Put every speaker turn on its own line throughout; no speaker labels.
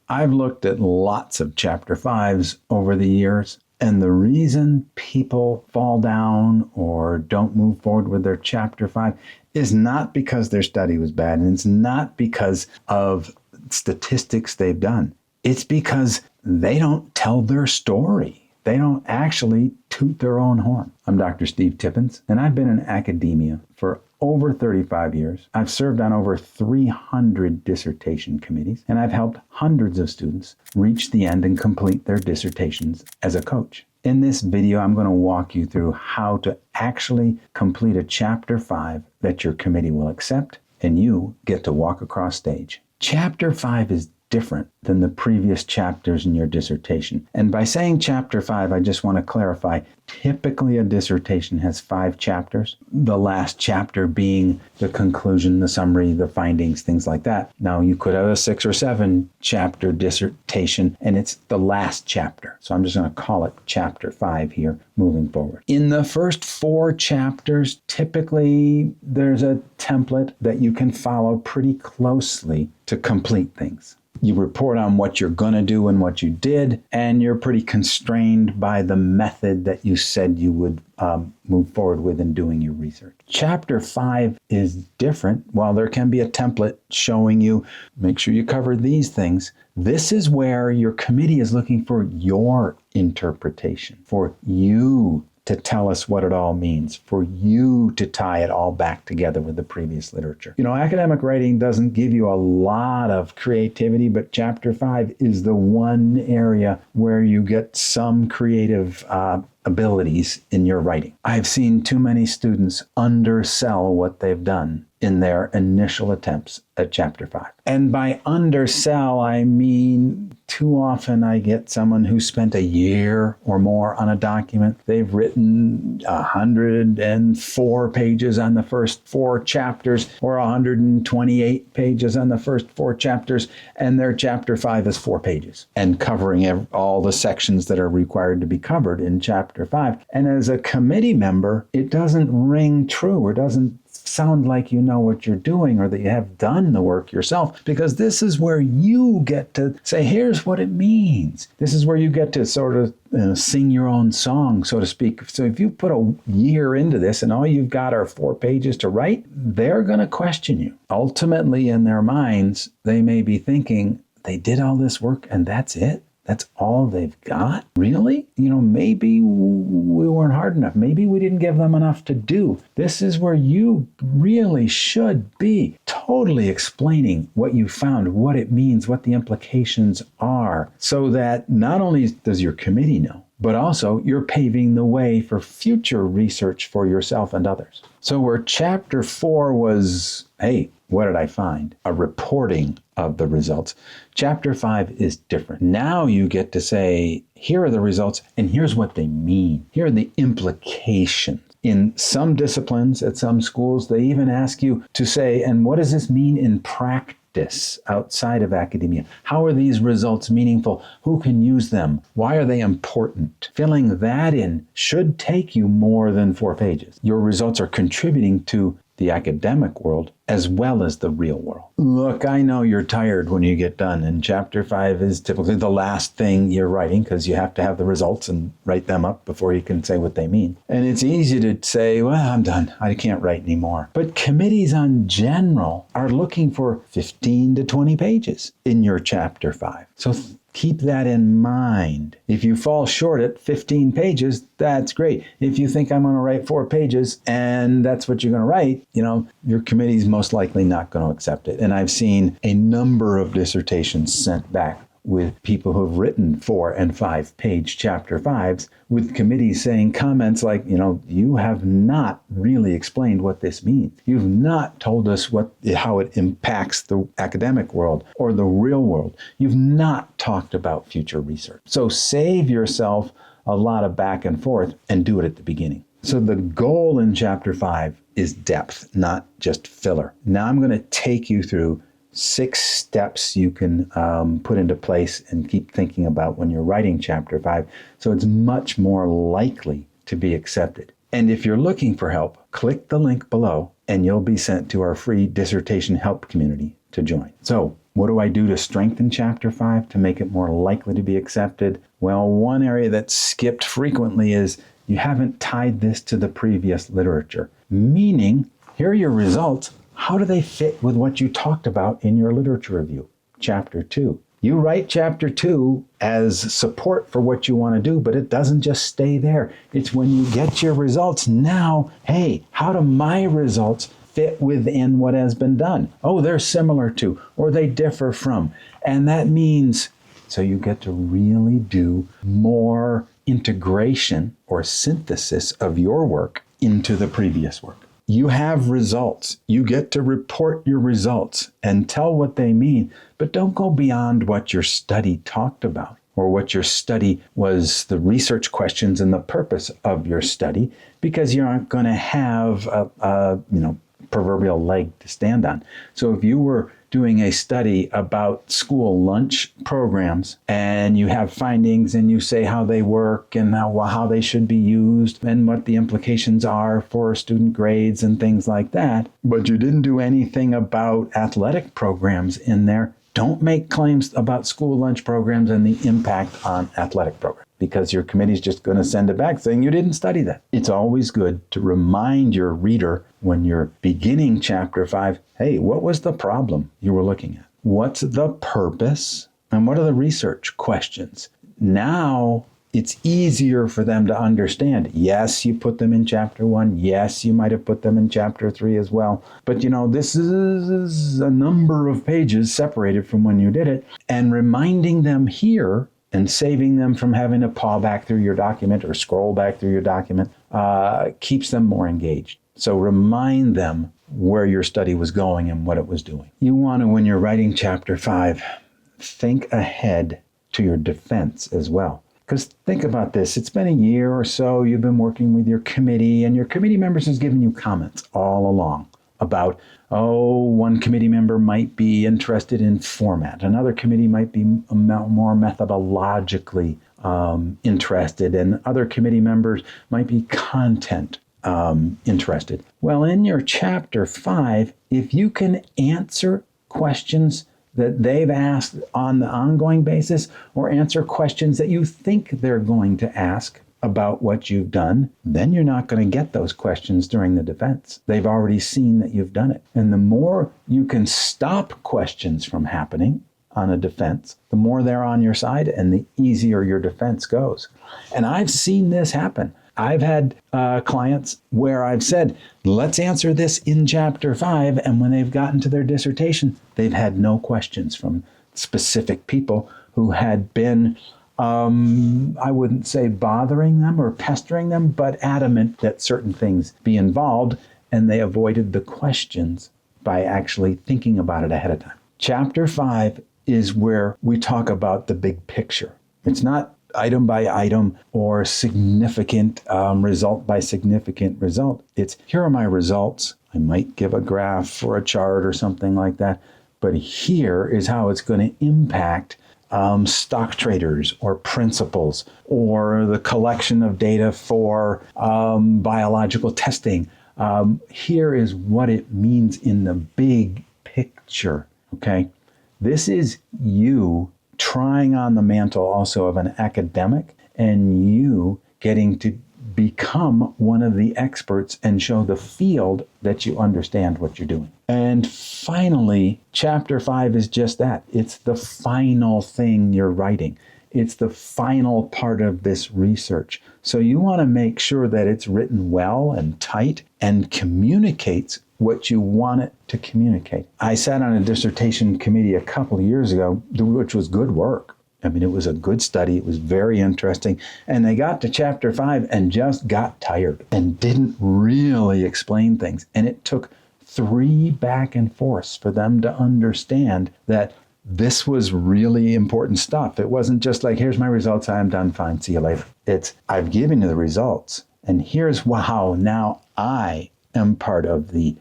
I've looked at lots of chapter 5s over the years, and the reason people fall down or don't move forward with their chapter 5 is not because their study was bad, and it's not because of statistics they've done. It's because they don't tell their story. They don't actually toot their own horn. I'm Dr. Steve Tippins, and I've been in academia for over 35 years. I've served on over 300 dissertation committees, and I've helped hundreds of students reach the end and complete their dissertations as a coach. In this video, I'm going to walk you through how to actually complete a chapter 5 that your committee will accept, and you get to walk across stage. Chapter 5 is different than the previous chapters in your dissertation. And by saying chapter 5, I just want to clarify, typically a dissertation has 5 chapters, the last chapter being the conclusion, the summary, the findings, things like that. Now, you could have a 6 or 7 chapter dissertation, and it's the last chapter. So I'm just going to call it chapter 5 here moving forward. In the first 4 chapters, typically there's a template that you can follow pretty closely to complete things. You report on what you're going to do and what you did, and you're pretty constrained by the method that you said you would move forward with in doing your research. Chapter 5 is different. While there can be a template showing you, make sure you cover these things, this is where your committee is looking for your interpretation, for you to tell us what it all means, for you to tie it all back together with the previous literature. You know, academic writing doesn't give you a lot of creativity, but chapter 5 is the one area where you get some creative abilities in your writing. I've seen too many students undersell what they've done in their initial attempts at chapter 5. And by undersell, I mean too often I get someone who spent a year or more on a document. They've written 104 pages on the first 4 chapters or 128 pages on the first 4 chapters, and their chapter 5 is 4 pages and covering all the sections that are required to be covered in chapter 5. And as a committee member, it doesn't ring true or doesn't sound like you know what you're doing or that you have done the work yourself, because this is where you get to say, here's what it means. This is where you get to sort of sing your own song, so to speak. So if you put a year into this and all you've got are 4 pages to write, they're going to question you. Ultimately, in their minds, they may be thinking, they did all this work and that's it? That's all they've got? Really? You know, maybe we weren't hard enough. Maybe we didn't give them enough to do. This is where you really should be totally explaining what you found, what it means, what the implications are, so that not only does your committee know, but also you're paving the way for future research for yourself and others. So where chapter 4 was, hey, what did I find? A reporting of the results. Chapter 5 is different. Now you get to say, here are the results and here's what they mean. Here are the implications. In some disciplines at some schools, they even ask you to say, and what does this mean in practice outside of academia? How are these results meaningful? Who can use them? Why are they important? Filling that in should take you more than 4 pages. Your results are contributing to the academic world as well as the real world. Look, I know you're tired when you get done, and chapter 5 is typically the last thing you're writing because you have to have the results and write them up before you can say what they mean. And it's easy to say, well, I'm done. I can't write anymore. But committees in general are looking for 15 to 20 pages in your chapter 5. So keep that in mind. If you fall short at 15 pages, that's great. If you think I'm going to write 4 pages and that's what you're going to write, you know, your committee's most likely not going to accept it. And I've seen a number of dissertations sent back with people who've written 4 and 5 page chapter 5s with committees saying comments like, you know, you have not really explained what this means. You've not told us how it impacts the academic world or the real world. You've not talked about future research. So save yourself a lot of back and forth and do it at the beginning. So the goal in chapter 5 is depth, not just filler. Now I'm going to take you through 6 steps you can put into place and keep thinking about when you're writing chapter 5, so it's much more likely to be accepted. And if you're looking for help, click the link below and you'll be sent to our free dissertation help community to join. So What do I do to strengthen chapter 5 to make it more likely to be accepted? Well, one area that's skipped frequently is you haven't tied this to the previous literature. Meaning, here are your results. How do they fit with what you talked about in your literature review? Chapter 2. You write chapter 2 as support for what you want to do, but it doesn't just stay there. It's when you get your results now, hey, how do my results fit within what has been done? Oh, they're similar to, or they differ from. And that means, so you get to really do more integration or synthesis of your work into the previous work. You have results. You get to report your results and tell what they mean, but don't go beyond what your study talked about or what your study was, the research questions and the purpose of your study, because you aren't going to have a proverbial leg to stand on. So if you were doing a study about school lunch programs and you have findings and you say how they work and how they should be used and what the implications are for student grades and things like that, but you didn't do anything about athletic programs in there, don't make claims about school lunch programs and the impact on athletic programs, because your committee's just going to send it back saying you didn't study that. It's always good to remind your reader when you're beginning chapter 5, hey, what was the problem you were looking at? What's the purpose? And what are the research questions? Now it's easier for them to understand. Yes, you put them in chapter 1. Yes, you might have put them in chapter 3 as well. But this is a number of pages separated from when you did it. And reminding them here and saving them from having to paw back through your document or scroll back through your document keeps them more engaged. So remind them where your study was going and what it was doing. You want to, when you're writing chapter 5, think ahead to your defense as well. Because think about this, it's been a year or so you've been working with your committee, and your committee members has given you comments all along about, one committee member might be interested in format. Another committee might be more methodologically interested, and other committee members might be content interested. Well, in your chapter 5, if you can answer questions that they've asked on the ongoing basis, or answer questions that you think they're going to ask about what you've done, then you're not going to get those questions during the defense. They've already seen that you've done it. And the more you can stop questions from happening on a defense, the more they're on your side and the easier your defense goes. And I've seen this happen. I've had clients where I've said, let's answer this in chapter 5. And when they've gotten to their dissertation, they've had no questions from specific people who had been, I wouldn't say bothering them or pestering them, but adamant that certain things be involved. And they avoided the questions by actually thinking about it ahead of time. Chapter 5 is where we talk about the big picture. It's not item by item or significant result by significant result. It's, here are my results. I might give a graph or a chart or something like that, but here is how it's going to impact stock traders or principals, or the collection of data for biological testing. Here is what it means in the big picture, okay? This is you trying on the mantle also of an academic, and you getting to become one of the experts and show the field that you understand what you're doing. And finally, chapter 5 is just that. It's the final thing you're writing. It's the final part of this research. So you want to make sure that it's written well and tight and communicates what you want it to communicate. I sat on a dissertation committee a couple of years ago, which was good work. I mean, it was a good study. It was very interesting. And they got to chapter 5 and just got tired and didn't really explain things. And it took 3 back and forths for them to understand that this was really important stuff. It wasn't just like, here's my results, I'm done, fine, see you later. It's, I've given you the results, and here's how now I am part of the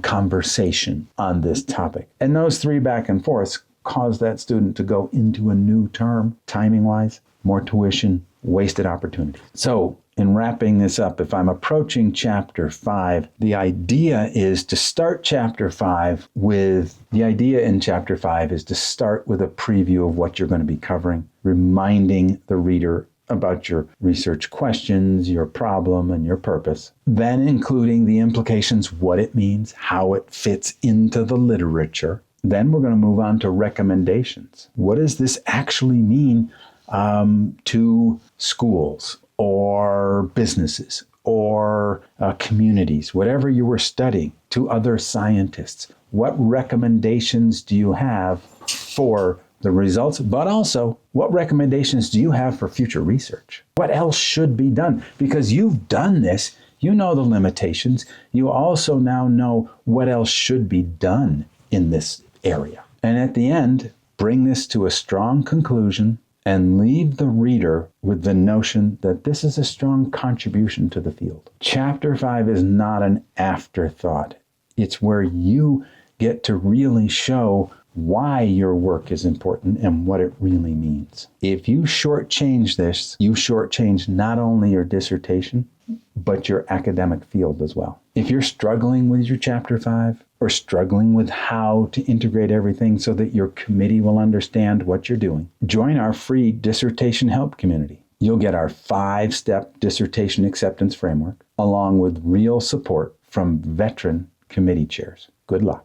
conversation on this topic. And those 3 back and forths caused that student to go into a new term, timing-wise, more tuition, wasted opportunity. So in wrapping this up, if I'm approaching chapter 5, the idea is to start chapter 5 with, the idea in chapter 5 is to start with a preview of what you're going to be covering, reminding the reader about your research questions, your problem, and your purpose. Then including the implications, what it means, how it fits into the literature. Then we're going to move on to recommendations. What does this actually mean to schools or businesses or communities, whatever you were studying, to other scientists? What recommendations do you have for the results, but also what recommendations do you have for future research? What else should be done? Because you've done this, you know the limitations. You also now know what else should be done in this area. And at the end, bring this to a strong conclusion and leave the reader with the notion that this is a strong contribution to the field. Chapter 5 is not an afterthought. It's where you get to really show why your work is important and what it really means. If you shortchange this, you shortchange not only your dissertation, but your academic field as well. If you're struggling with your chapter 5 or struggling with how to integrate everything so that your committee will understand what you're doing, join our free dissertation help community. You'll get our 5-step dissertation acceptance framework along with real support from veteran committee chairs. Good luck.